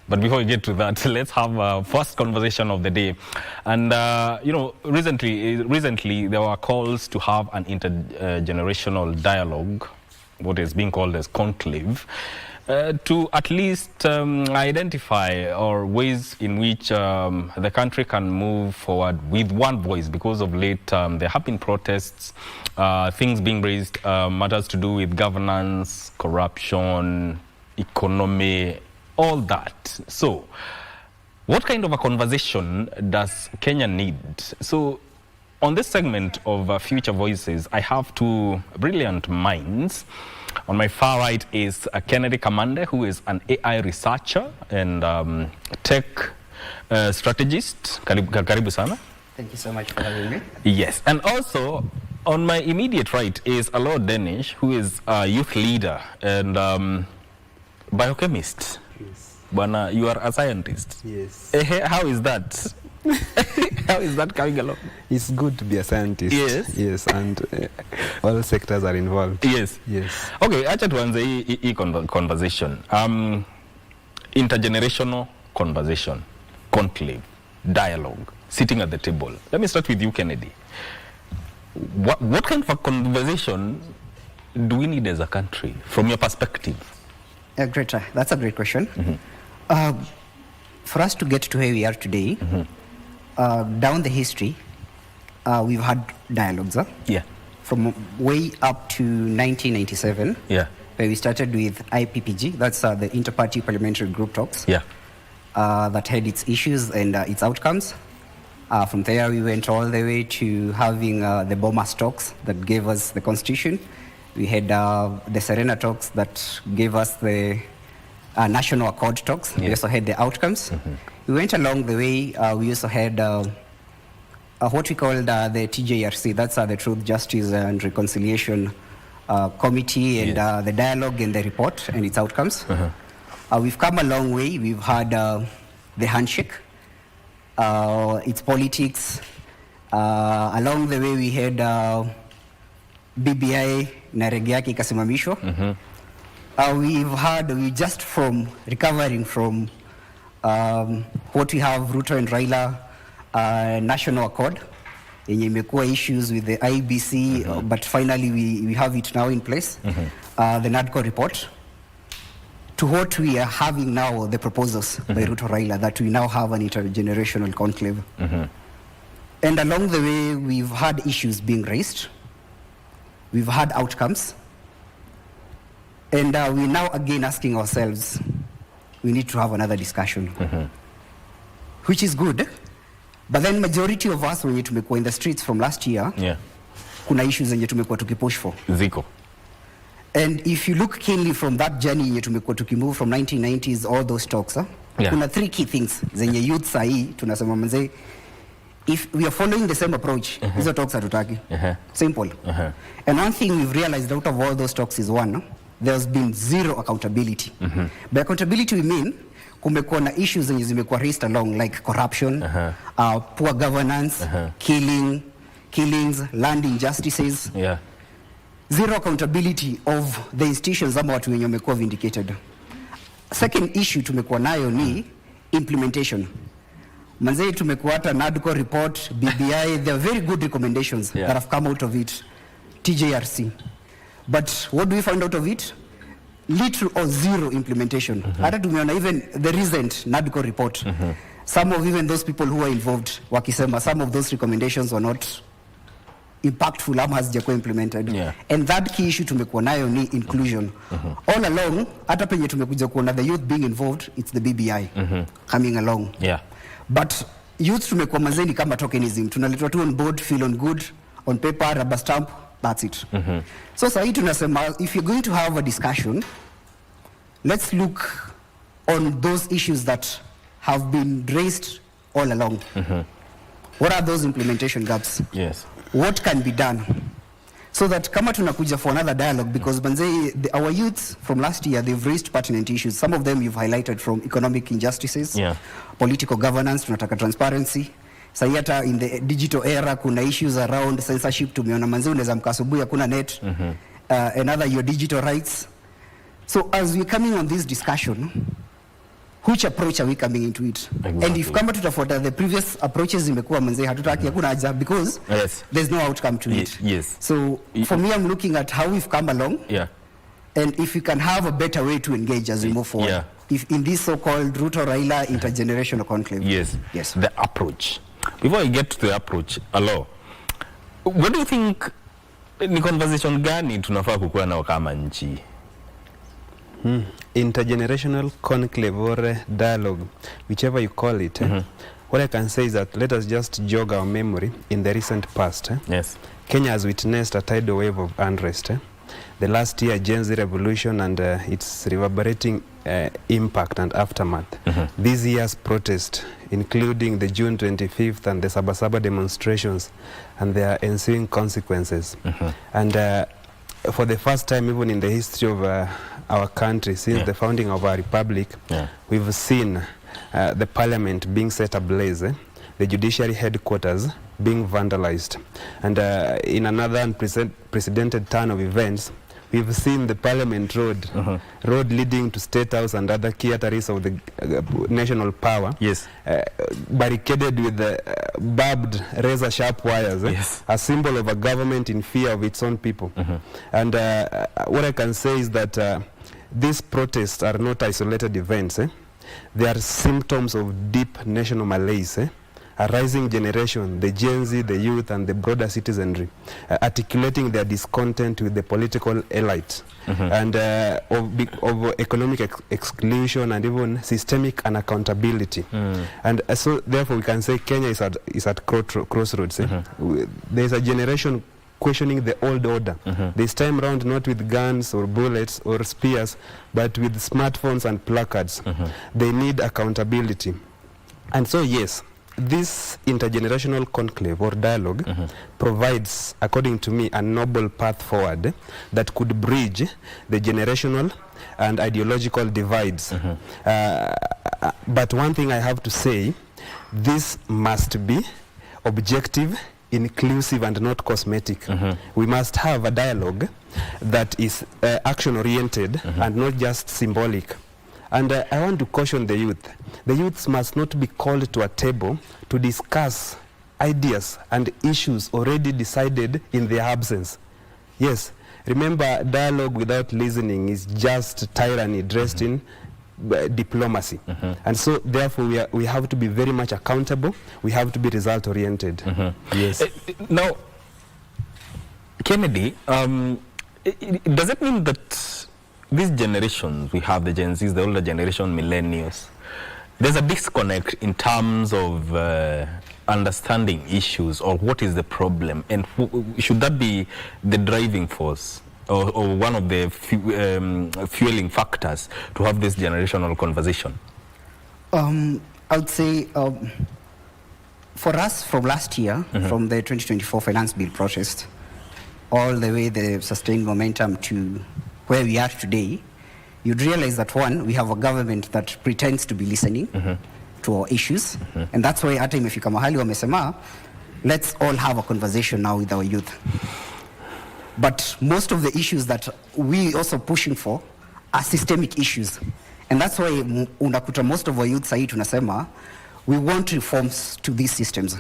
But before we get to that, let's have a first conversation of the day. And, you know, recently there were calls to have an intergenerational dialogue, what is being called as conclave, to at least identify or ways in which the country can move forward with one voice. Because of late, there have been protests, things being raised, matters to do with governance, corruption, economy, all that. So, what kind of a conversation does Kenya need? So, on this segment of Future Voices, I have two brilliant minds. On my far right is Kennedy Kamande, who is an AI researcher and tech strategist. Karibu sana. Thank you so much for having me. Yes, and also on my immediate right is Alod Danish, who is a youth leader and biochemist. Yes. Bwana, you are a scientist. Yes. How is that? How is that coming along? It's good to be a scientist. Yes. Yes, and all sectors are involved. Yes. Yes. Okay, acha tuanze hii conversation. Intergenerational conversation, conclave, dialogue, sitting at the table. Let me start with you, Kennedy. What kind of a conversation do we need as a country, from your perspective? Great. That's a great question. Mm-hmm. For us to get to where we are today, mm-hmm. Down the history, we've had dialogues. Yeah. From way up to 1997, Yeah. where we started with IPPG, that's the Inter-Party Parliamentary Group Talks, Yeah. that had its issues and its outcomes. From there, we went all the way to having the Bomas talks that gave us the constitution. We had the Serena talks that gave us the National Accord talks. Yeah. We also had the outcomes. Mm-hmm. We went along the way. We also had what we called the TJRC. That's the Truth, Justice and Reconciliation Committee, and Yes. the dialogue and the report and its outcomes. Uh-huh. We've come a long way. We've had the handshake, its politics. Along the way, we had BBI na rege yake ikasimamishwa. We just from recovering from what we have Ruto and Raila National Accord yenye imekuwa issues with the IBC, but finally we have it now in place. The NADCO report to what we are having now, the proposals by Ruto Raila, that we now have an intergenerational conclave. And along the way, we've had issues being raised. We've had outcomes. And we're now again asking ourselves, we need to have another discussion, which is good. But then majority of us, when tumekuwa in the streets from last year, Yeah. kuna issues zenye tumekuwa tukipush for. Ziko. And if you look keenly from that journey yenye tumekuwa tukimove from 1990s, all those talks, Yeah. kuna three key things zenye youth sahi tunasema manze, if we are following the same approach, hizo talks hatutaki. Simple. And one thing we've realized out of all those talks is one, there's been zero accountability. By accountability we mean kumekuwa na issues zenye zimekuwa raised along, like corruption, poor governance, killings, land injustices. Yeah. Zero accountability of the institutions ama watu wenye wamekuwa vindicated. Second issue tumekuwa nayo ni implementation. Manzei tumekuwa hata NADCO report, BBI, there are very good recommendations that have come out of it, TJRC. But what do we find out of it? Little or zero implementation. Hata tumeona even the recent NADCO report. Some of even those people who were involved wakisema some of those recommendations were not impactful ama hazijakuwa implemented. Yeah. And that key issue tumekuwa nayo ni inclusion. All along, hata penye tumekuja kuona the youth being involved, it's the BBI coming along. Yeah. But youth tumekuwa mazeni kama tokenism. Tunaletwa tu on board, feel on good, on paper, rubber stamp, that's it. So sahi tunasema, if you're going to have a discussion, let's look on those issues that have been raised all along. What are those implementation gaps? Yes. What can be done? So that kama tunakuja for another dialogue, because our youths from last year, they've raised pertinent issues. Some of them you've highlighted, from economic injustices, political governance, tunataka transparency. Sayata in the digital era, kuna issues around censorship. Tumeona manze unaweza mkasubuhi hakuna net. Another, your digital rights. So as we're coming on this discussion, which approach are we coming into it? Exactly. And if kama tutafuata the previous approaches imekuwa manze hatutaki hakuna haja because there's no outcome to it. Yes. So for me, I'm looking at how we've come along. Yeah. And if we can have a better way to engage as we move forward. Yeah. If in this so-called Ruto Raila intergenerational conclave. Yes. Yes. The approach. Before I get to the approach, Alo, what do you think ni conversation gani tunafaa kukuwa nao kama nchi? Intergenerational conclave or dialogue, whichever you call it. What I can say is that let us just jog our memory in the recent past. Yes. Kenya has witnessed a tidal wave of unrest. The last year Gen Z revolution and its reverberating impact and aftermath. This year's protest, including the June 25th and the Sabasaba demonstrations and their ensuing consequences. And for the first time even in the history of our country since the founding of our republic, we've seen the parliament being set ablaze, the judiciary headquarters being vandalized. And in another unprecedented turn of events, we've seen the Parliament Road, road leading to State House and other key arteries of the national power, barricaded with barbed razor-sharp wires, a symbol of a government in fear of its own people. And what I can say is that these protests are not isolated events. They are symptoms of deep national malaise. A rising generation, the Gen Z, the youth, and the broader citizenry, articulating their discontent with the political elite, and of economic exclusion and even systemic unaccountability. And so, therefore, we can say Kenya is at crossroads. There is a generation questioning the old order. This time round, not with guns or bullets or spears, but with smartphones and placards. They need accountability. And so, yes, this intergenerational conclave or dialogue provides, according to me, a noble path forward that could bridge the generational and ideological divides. But one thing I have to say, this must be objective, inclusive, and not cosmetic. We must have a dialogue that is action-oriented and not just symbolic. And I want to caution the youth. The youths must not be called to a table to discuss ideas and issues already decided in their absence. Yes, remember, dialogue without listening is just tyranny dressed in diplomacy. And so, therefore, we have to be very much accountable. We have to be result-oriented. Yes. Now, Kennedy, does it mean that these generations, we have the Gen Zs, the older generation, millennials, there's a disconnect in terms of understanding issues or what is the problem, and should that be the driving force or one of the fueling factors to have this generational conversation? I would say for us from last year, from the 2024 finance bill protest, all the way the sustained momentum to where we are today, you'd realize that one, we have a government that pretends to be listening to our issues, and that's why hata imefika mahali wamesema, let's all have a conversation now with our youth. But most of the issues that we also pushing for are systemic issues, and that's why unakuta most of our youth sahi tunasema, we want reforms to these systems.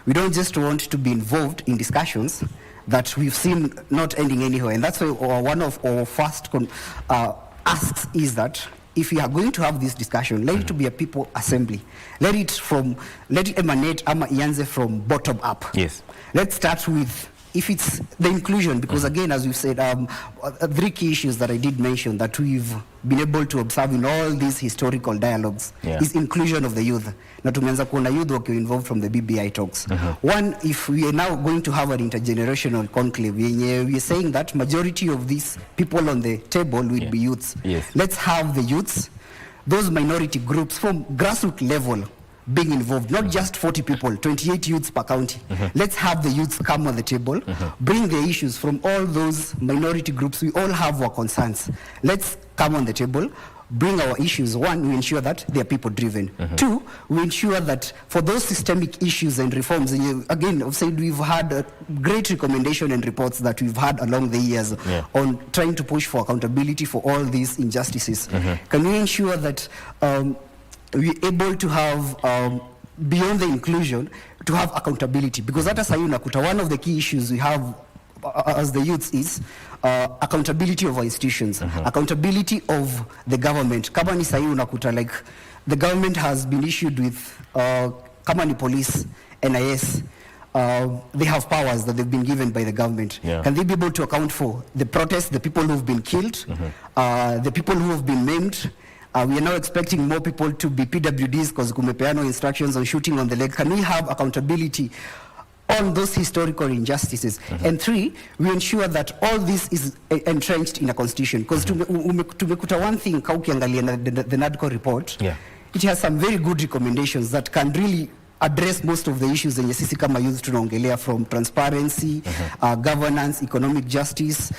We don't just want to be involved in discussions that we've seen not ending anywhere. And that's why one of our first asks is that if we are going to have this discussion, let it to be a people assembly. Let it emanate ama ianze from bottom up. Yes. Let's start with, if it's the inclusion, because again, as we've said, 3 key issues that I did mention that we've been able to observe in all these historical dialogues is inclusion of the youth. Na tumeanza kuona youth wakiwa involved from the BBI talks. One, if we are now going to have an intergenerational conclave, we are saying that majority of these people on the table will be youths. Let's have the youths, those minority groups from grassroots level, being involved, not just 40 people, 28 youths per county. Let's have the youths come on the table, bring the issues from all those minority groups. We all have our concerns. Let's come on the table, bring our issues. One, we ensure that they are people driven. 2, we ensure that for those systemic issues and reforms, again, I've said we've had great recommendation and reports that we've had along the years on trying to push for accountability for all these injustices. Can we ensure that we're able to have, beyond the inclusion, to have accountability. Because hata sahi unakuta, one of the key issues we have as the youths is accountability of our institutions, accountability of the government. Kama ni sahi unakuta, like, the government has been issued with, kama ni police, NIS, they have powers that they've been given by the government. Yeah. Can they be able to account for the protests, the people who've been killed, the people who have been maimed? We are now expecting more people to be PWDs because kumepeano instructions on shooting on the leg. Can we have accountability on those historical injustices? And three, we ensure that all this is entrenched in a constitution. Because tumekuta one thing, kaukiangalia the NADCO report, it has some very good recommendations that can really address most of the issues zenye sisi kama youth tunaongelea, from transparency, governance, economic justice,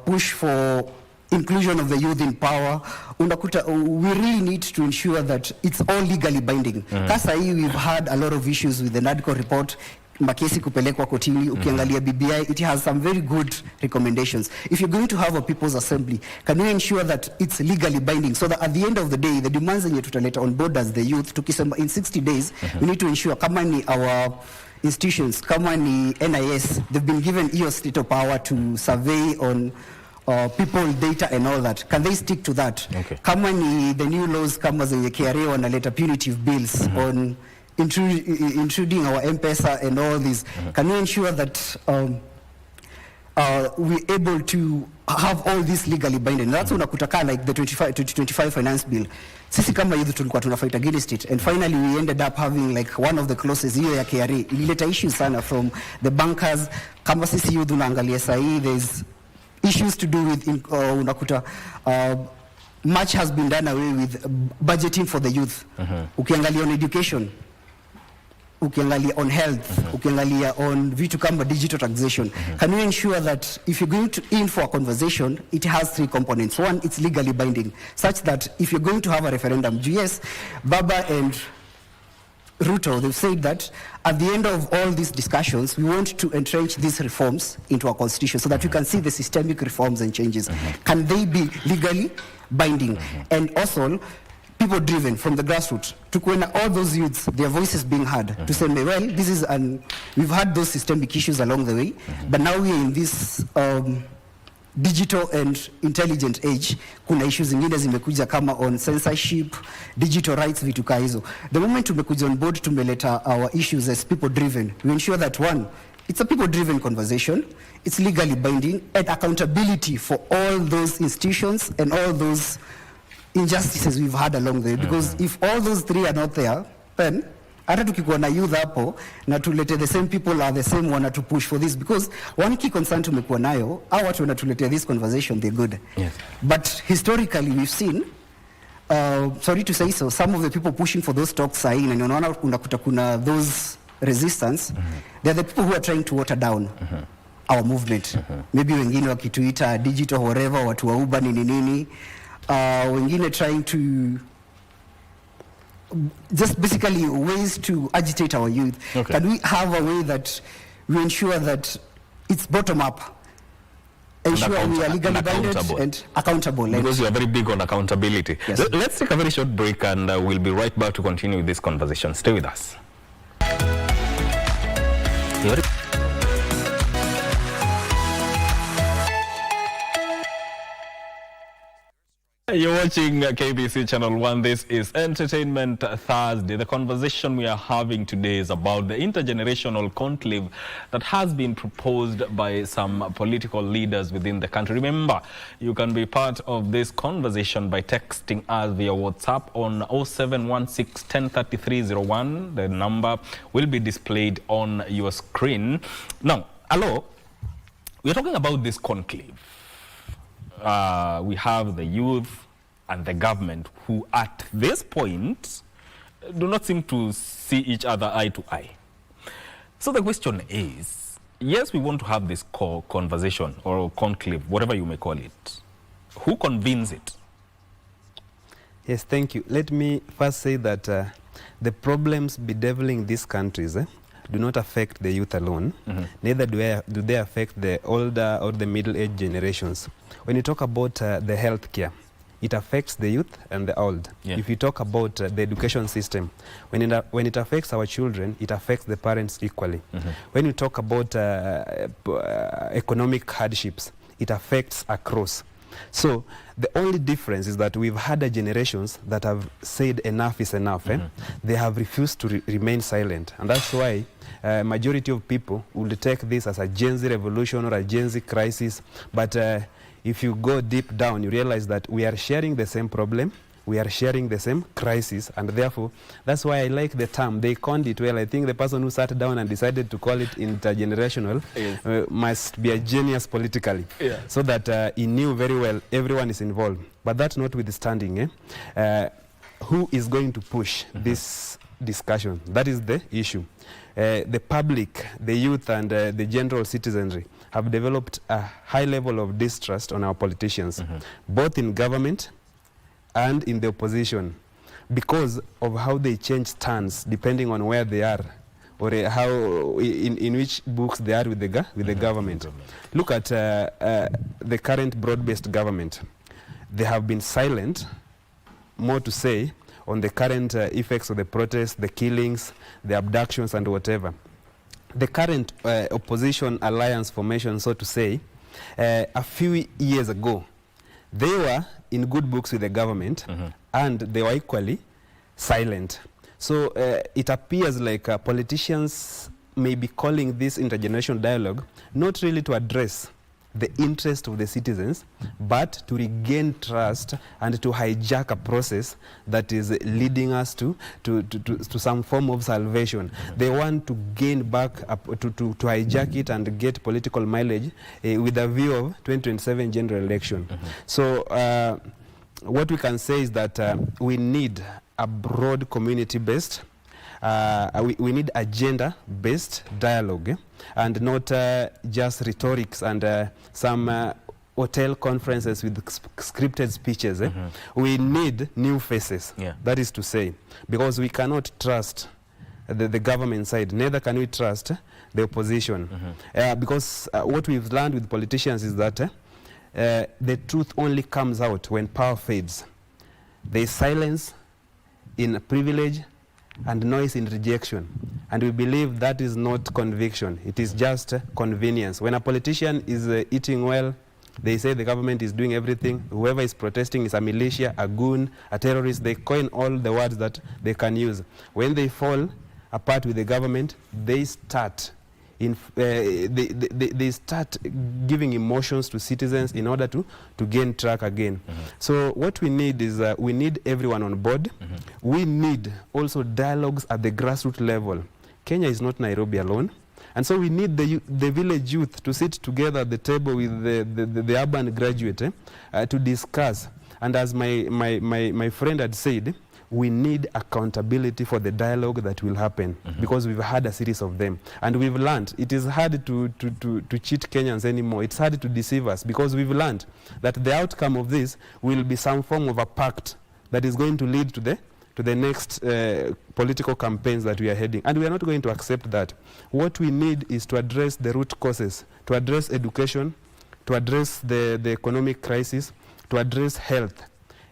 push for inclusion of the youth in power. Unakuta, we really need to ensure that it's all legally binding. Kasa hii, we've had a lot of issues with the NADCO report, makesi kupelekwa kotini. Ukiangalia BBI, it has some very good recommendations. If you're going to have a people's assembly, can we ensure that it's legally binding, so that at the end of the day, the demands zenye tutaleta on board as the youth, tukisema in 60 days, we need to ensure kama ni our institutions, kama ni NIS, they've been given hiyo state of power to survey on people data and all that. Can they stick to that? Kama ni the new laws, kama zenye KRA wanaleta punitive bills on intruding our M-Pesa and all this, can we ensure that we're able to have all this legally binding? That's unakutaka, like the 2025 finance bill. Sisi kama youth tulikuwa tunafight against it, and finally we ended up having like one of the clauses hiyo ya KRA ilileta issues sana from the bankers. Kama sisi youth unaangalia sahi, there's issues to do with unakuta much has been done away with budgeting for the youth. Ukiangalia on education, ukiangalia on health, ukiangalia on vitu kama digital taxation. Can we ensure that if you're going to in for a conversation, it has three components? One, it's legally binding, such that if you're going to have a referendum, yes, Baba and Ruto, they've said that at the end of all these discussions, we want to entrench these reforms into our constitution so that we can see the systemic reforms and changes. Can they be legally binding? And also, people driven from the grassroots, to when all those youths, their voices being heard, to say, well, this is we've had those systemic issues along the way, but now we're in this digital and intelligent age. Kuna issues zingine zimekuja kama on censorship, digital rights, vitu ka hizo. The moment tumekuja on board, tumeleta our issues as people driven. We ensure that one, it's a people driven conversation, it's legally binding, and accountability for all those institutions and all those injustices we've had along the way. Because if all those three are not there, then hata tukikuwa na youth hapo na tulete the same people are the same one to push for this, because one key concern tumekuwa nayo, au watu wanatuletea this conversation, they're good. But historically we've seen, sorry to say so, some of the people pushing for those talks sahi, na unaona unakuta kuna those resistance, they're the people who are trying to water down our movement. Maybe wengine wakituita digital whatever, watu wa Uber nini, wengine trying to just basically ways to agitate our youth. Can we have a way that we ensure that it's bottom up, ensure we are legally binded and accountable? Because you are very big on accountability. Let's take a very short break, and we'll be right back to continue with this conversation. Stay with us. You're watching KBC Channel 1. This is Entertainment Thursday. The conversation we are having today is about the intergenerational conclave that has been proposed by some political leaders within the country. Remember, you can be part of this conversation by texting us via WhatsApp on 0716 103301. The number will be displayed on your screen. Now, hello, we're talking about this conclave. We have the youth and the government who at this point do not seem to see each other eye to eye. So the question is, yes, we want to have this conversation or conclave, whatever you may call it. Who convenes it? Yes, thank you. Let me first say that the problems bedeviling these countries do not affect the youth alone. Neither do they affect the older or the middle-aged generations. When you talk about the healthcare, it affects the youth and the old. Yeah. If you talk about the education system, when it affects our children, it affects the parents equally. When you talk about economic hardships, it affects across. So the only difference is that we've had generations that have said enough is enough. They have refused to remain silent, and that's why majority of people will take this as a Gen Z revolution or a Gen Z crisis. But if you go deep down, you realize that we are sharing the same problem, we are sharing the same crisis, and therefore that's why I like the term. They coined it well. I think the person who sat down and decided to call it intergenerational must be a genius politically, so that he knew very well everyone is involved. But that notwithstanding, who is going to push this discussion? That is the issue. The public, the youth, and the general citizenry have developed a high level of distrust on our politicians, both in government and in the opposition, because of how they change stance depending on where they are, or how in which books they are with the government. Look at the current broad-based government. They have been silent, more to say, on the current effects of the protests, the killings, the abductions, and whatever. The current opposition alliance formation, so to say, a few years ago, they were in good books with the government, and they were equally silent. So it appears like politicians may be calling this intergenerational dialogue not really to address the interest of the citizens, but to regain trust and to hijack a process that is leading us to some form of salvation. They want to gain back, to hijack it and get political mileage with a view of 2027 general election. So what we can say is that we need a broad community-based, we need agenda-based dialogue, and not just rhetorics and some hotel conferences with scripted speeches. We need new faces, that is to say, because we cannot trust the government side, neither can we trust the opposition. Because what we've learned with politicians is that the truth only comes out when power fades. There is silence in privilege and noise in rejection, and we believe that is not conviction, it is just convenience. When a politician is eating well, they say the government is doing everything. Whoever is protesting is a militia, a goon, a terrorist. They coin all the words that they can use. When they fall apart with the government, they start they start giving emotions to citizens in order to gain track again. So what we need is we need everyone on board. We need also dialogues at the grassroots level. Kenya is not Nairobi alone, and so we need the village youth to sit together at the table with the urban graduate to discuss. And as my friend had said, we need accountability for the dialogue that will happen, because we've had a series of them, and we've learned it is hard to cheat Kenyans anymore. It's hard to deceive us, because we've learned that the outcome of this will be some form of a pact that is going to lead to the next political campaigns that we are heading, and we are not going to accept that. What we need is to address the root causes, to address education, to address the economic crisis, to address health,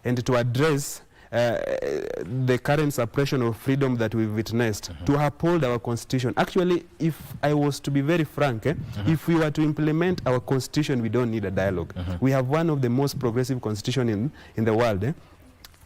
and to address the current suppression of freedom that we've witnessed, to uphold our constitution. Actually, if I was to be very frank, if we were to implement our constitution, we don't need a dialogue. We have one of the most progressive constitutions in the world.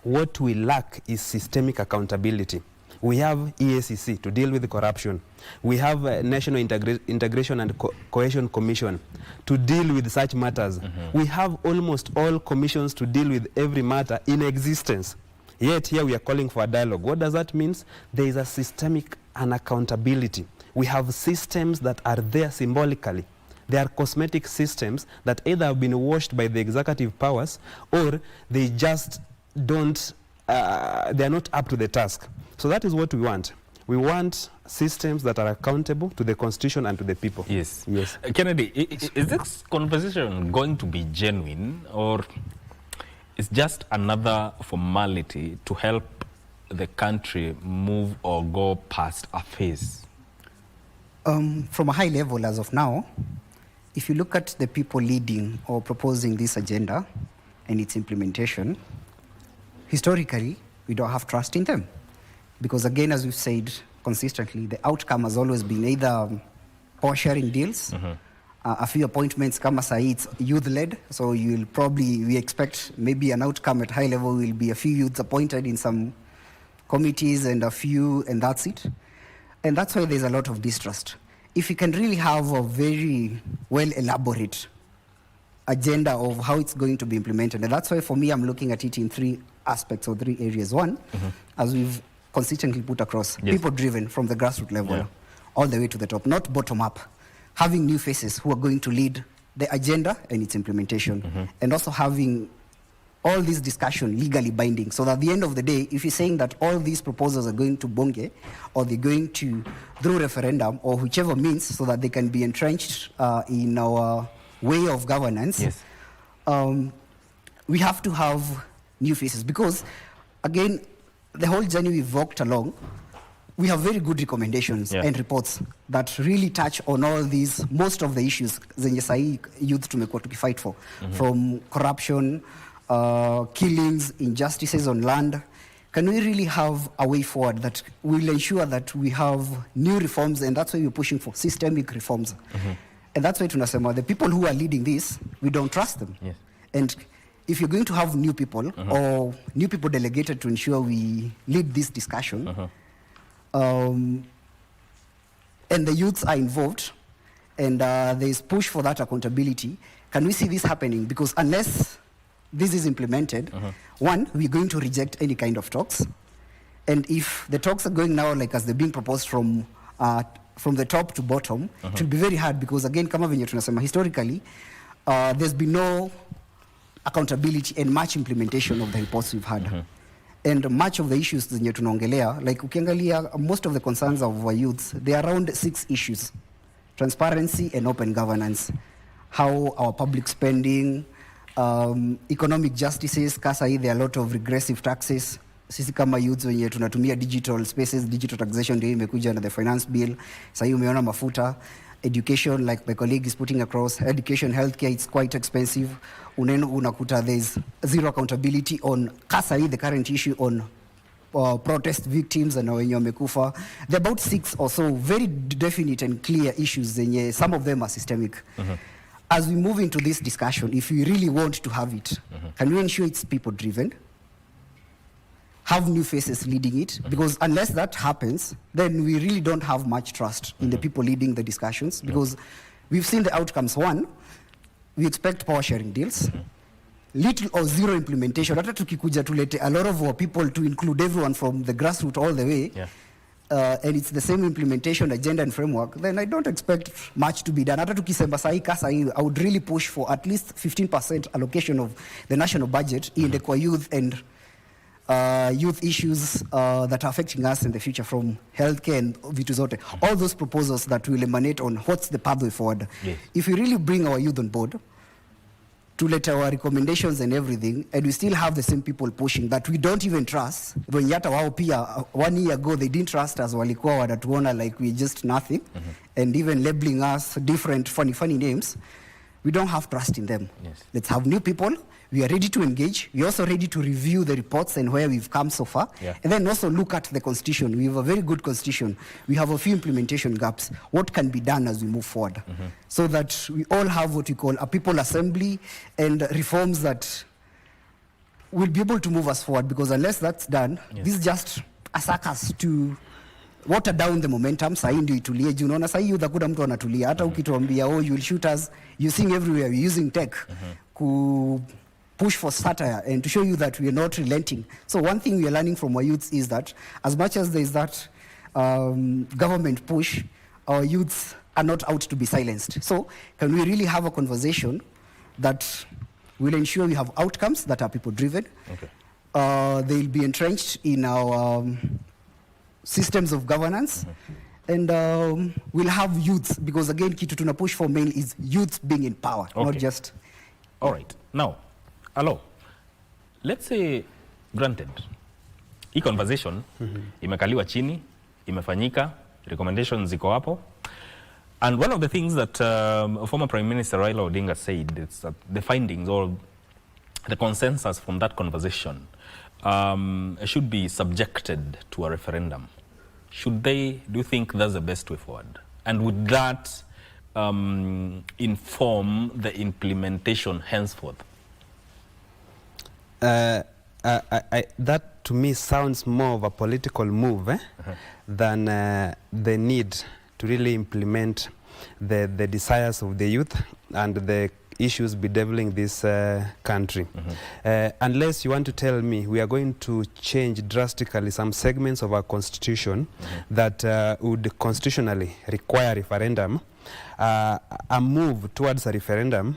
What we lack is systemic accountability. We have EACC to deal with the corruption. We have National Integration and Cohesion Commission to deal with such matters. We have almost all commissions to deal with every matter in existence. Yet here we are calling for a dialogue. What does that mean? There is a systemic unaccountability. We have systems that are there symbolically. They are cosmetic systems that either have been washed by the executive powers, or they just don't, they are not up to the task. So that is what we want. We want systems that are accountable to the Constitution and to the people. Yes. Yes. Kennedy, is this conversation going to be genuine, or it's just another formality to help the country move or go past a phase? From a high level as of now, if you look at the people leading or proposing this agenda and its implementation, historically, we don't have trust in them. Because again, as we've said consistently, the outcome has always been either power sharing deals, a few appointments, kama sahi, it's youth-led, so we expect maybe an outcome at high level will be a few youths appointed in some committees and that's it. And that's why there's a lot of distrust. If you can really have a very well elaborate agenda of how it's going to be implemented, and that's why for me I'm looking at it in 3 aspects or 3 areas. One, as we've consistently put across, people driven from the grassroots level all the way to the top, not bottom up. Having new faces who are going to lead the agenda and its implementation, and also having all this discussion legally binding, so that at the end of the day, if you're saying that all these proposals are going to bonge, or they're going to through referendum, or whichever means, so that they can be entrenched in our way of governance, we have to have new faces. Because, again, the whole journey we've walked along, we have very good recommendations and reports that really touch on all these, most of the issues zenye sahi youth tumekuwa tukifight for, from corruption, killings, injustices on land. Can we really have a way forward that will ensure that we have new reforms? And that's why we're pushing for systemic reforms. And that's why tunasema the people who are leading this, we don't trust them. And if you're going to have new people or new people delegated to ensure we lead this discussion, and the youths are involved, and there's push for that accountability, can we see this happening? Because unless this is implemented, one, we're going to reject any kind of talks. And if the talks are going now like as they're being proposed from the top to bottom, it will be very hard, because again, kama venye tunasema, historically, there's been no accountability and much implementation of the reports we've had. And much of the issues zenye tunaongelea, like ukiangalia, most of the concerns of our youths, they are around 6 issues: transparency and open governance, how our public spending, economic justices, kasa there are a lot of regressive taxes. Sisi kama youths wenye tunatumia digital spaces, digital taxation ndio imekuja na the finance bill. Sasa umeona mafuta, education, like my colleague is putting across, education, healthcare, it's quite expensive. Unakuta there's zero accountability on kasa the current issue on protest victims and wenye wamekufa. There are about 6 or so very definite and clear issues zenye some of them are systemic. As we move into this discussion, if we really want to have it, can we ensure it's people driven? Have new faces leading it? Because unless that happens, then we really don't have much trust in the people leading the discussions, because we've seen the outcomes. One, we expect power sharing deals, little or zero implementation. Hata tukikuja tulete a lot of our people to include everyone from the grassroots all the way, and it's the same implementation agenda and framework, then I don't expect much to be done. Hata tukisema sahi kasa hii, I would really push for at least 15% allocation of the national budget in the youth and youth issues that are affecting us in the future, from healthcare and vitu zote. All those proposals that will emanate on what's the pathway forward. If we really bring our youth on board to let our recommendations and everything, and we still have the same people pushing that we don't even trust, when yata wao pia 1 year ago they didn't trust us, walikuwa wanatuona like we're just nothing, and even labeling us different funny names, we don't have trust in them. Let's have new people. We are ready to engage. We're also ready to review the reports and where we've come so far. And then also look at the constitution. We have a very good constitution. We have a few implementation gaps. What can be done as we move forward? So that we all have what we call a people assembly and reforms that will be able to move us forward. Because unless that's done, this is just a circus to water down the momentum. Sahi ndio itulie juu unaona sahi utakuta mtu anatulia hata ukituambia you will shoot us, you sing everywhere, we're using tech ku push for satire and to show you that we are not relenting. So one thing we are learning from our youths is that as much as there is that government push, our youths are not out to be silenced. So can we really have a conversation that will ensure we have outcomes that are people driven? They'll be entrenched in our systems of governance, and we'll have youths, because again kitu tuna push for main is youths being in power, not just. All right, now hello, let's say granted hii conversation imekaliwa chini, imefanyika, recommendations ziko hapo, and one of the things that former Prime Minister Raila Odinga said is that the findings or the consensus from that conversation should be subjected to a referendum, should they, do you think that's the best way forward? And would that inform the implementation henceforth? That to me sounds more of a political move than the need to really implement the desires of the youth and the issues bedeviling this country. Unless you want to tell me we are going to change drastically some segments of our constitution that would constitutionally require referendum, a move towards a referendum,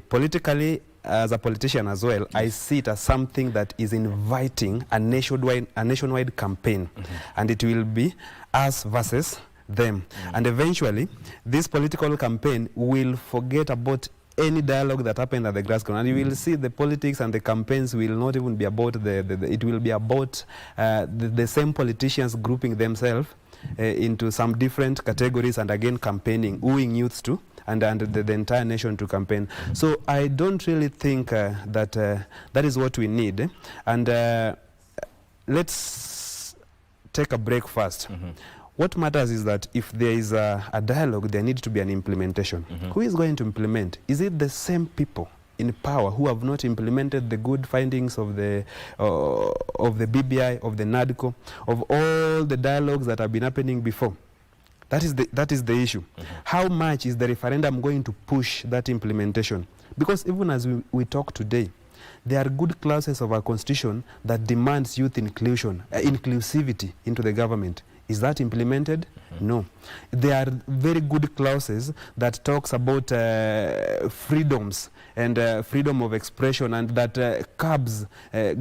politically, as a politician as well, I see it as something that is inviting a nationwide campaign, and it will be us versus them. And eventually, this political campaign will forget about any dialogue that happened at the grassroots, and you will see the politics and the campaigns will not even be about it will be about the same politicians grouping themselves into some different categories and again campaigning, wooing youths to and the entire nation to campaign. So I don't really think that that is what we need. And let's take a break first. What matters is that if there is a dialogue, there needs to be an implementation. Who is going to implement? Is it the same people in power who have not implemented the good findings of the BBI, of the NADCO, of all the dialogues that have been happening before? That is the issue. How much is the referendum going to push that implementation? Because even as we talk today, there are good clauses of our constitution that demands youth inclusion, inclusivity into the government. Is that implemented? No. There are very good clauses that talks about freedoms and freedom of expression, and that curbs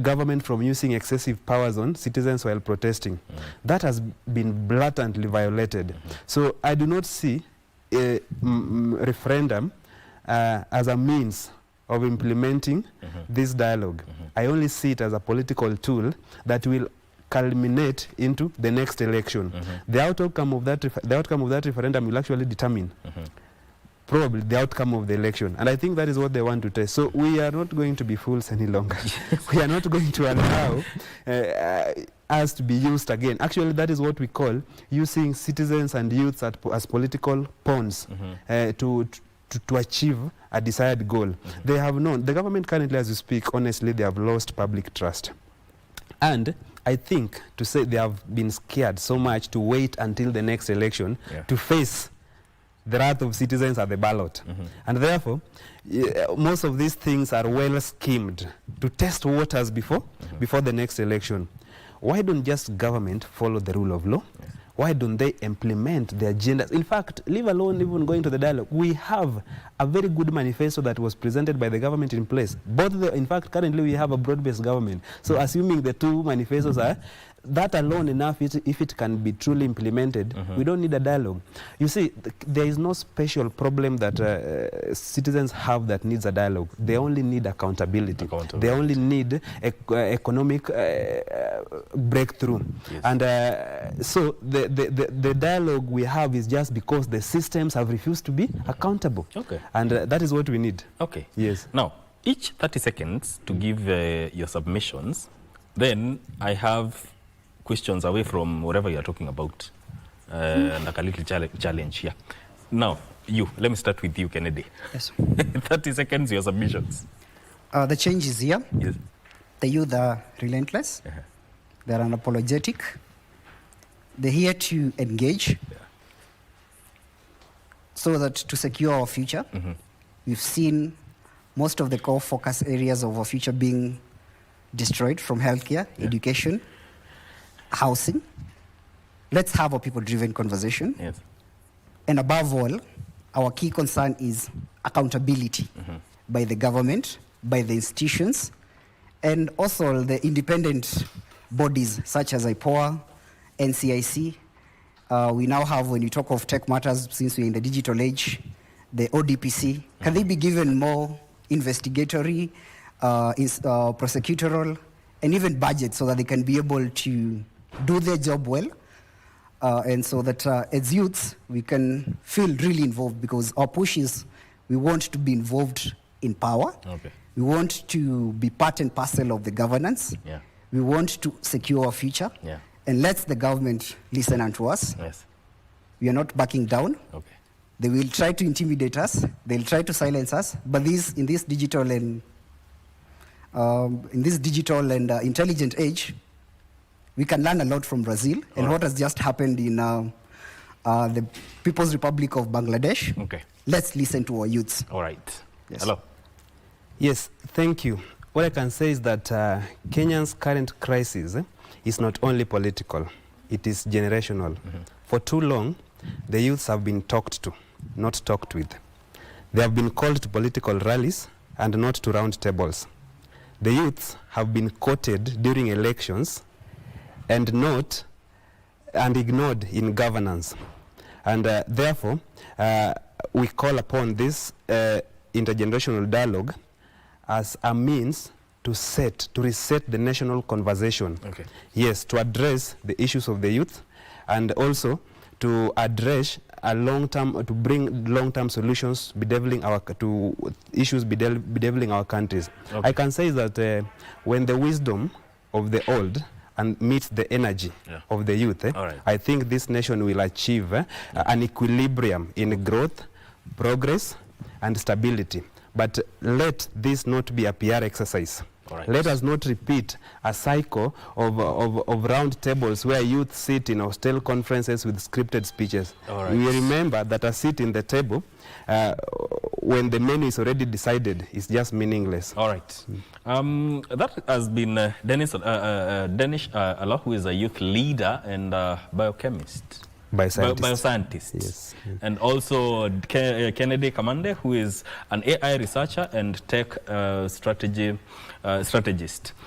government from using excessive powers on citizens while protesting. That has been blatantly violated. So I do not see a referendum as a means of implementing this dialogue. I only see it as a political tool that will culminate into the next election. The outcome of that referendum will actually determine probably the outcome of the election, and I think that is what they want to test. So we are not going to be fools any longer. We are not going to allow us to be used again. Actually, that is what we call using citizens and youths as political pawns to achieve a desired goal. They have known, the government currently, as we speak, honestly, they have lost public trust. And I think to say they have been scared so much to wait until the next election to face the wrath of citizens at the ballot. And therefore, most of these things are well schemed to test waters before the next election. Why don't just government follow the rule of law? Why don't they implement the agendas? In fact, leave alone even going to the dialogue. We have a very good manifesto that was presented by the government in place. In fact, currently we have a broad-based government. So assuming the two manifestos are, that alone enough, if it can be truly implemented, we don't need a dialogue. You see, there is no special problem that citizens have that needs a dialogue. They only need accountability. They only need economic breakthrough. And so the dialogue we have is just because the systems have refused to be accountable. And that is what we need. Yes. Now, each 30 seconds to give your submissions. Then I have questions away from whatever you're talking about, like a little challenge here. Now, let me start with you, Kennedy. Yes. 30 seconds, your submissions. The change is here. Yes. The youth are relentless. They're unapologetic. They're here to engage so that to secure our future. We've seen most of the core focus areas of our future being destroyed, from healthcare, education, housing. Let's have a people-driven conversation. And above all, our key concern is accountability by the government, by the institutions, and also the independent bodies such as IPOA, NCIC. We now have, when you talk of tech matters, since we're in the digital age, the ODPC. Can they be given more investigatory, prosecutorial, and even budget so that they can be able to do their job well, and so that as youths we can feel really involved, because our push is we want to be involved in power. We want to be part and parcel of the governance. Yeah. We want to secure our future. Yeah. And let the government listen unto us. Yes. We are not backing down. Okay. They will try to intimidate us. They'll try to silence us. But in this digital and intelligent age, we can learn a lot from Brazil and what has just happened in the People's Republic of Bangladesh. Okay. Let's listen to our youths. All right. Yes. Hello. Yes, thank you. What I can say is that Kenya's current crisis is not only political, it is generational. For too long, the youths have been talked to, not talked with. They have been called to political rallies and not to round tables. The youths have been quoted during elections and ignored in governance. And therefore, we call upon this intergenerational dialogue as a means to reset the national conversation. Okay. Yes, to address the issues of the youth and also to address to bring long-term solutions to issues bedeviling our countries. Okay. I can say that when the wisdom of the old and meets the energy of the youth, right. I think this nation will achieve an equilibrium in growth, progress, and stability. But let this not be a PR exercise. Right. Let us not repeat a cycle of round tables where youth sit in hostile conferences with scripted speeches. Right. We remember that a seat in the table, when the menu is already decided, is just meaningless. All right. That has been Denish Allah, who is a youth leader and biochemist. Bioscientist. Yes. And also Kennedy Kamande, who is an AI researcher and tech strategist.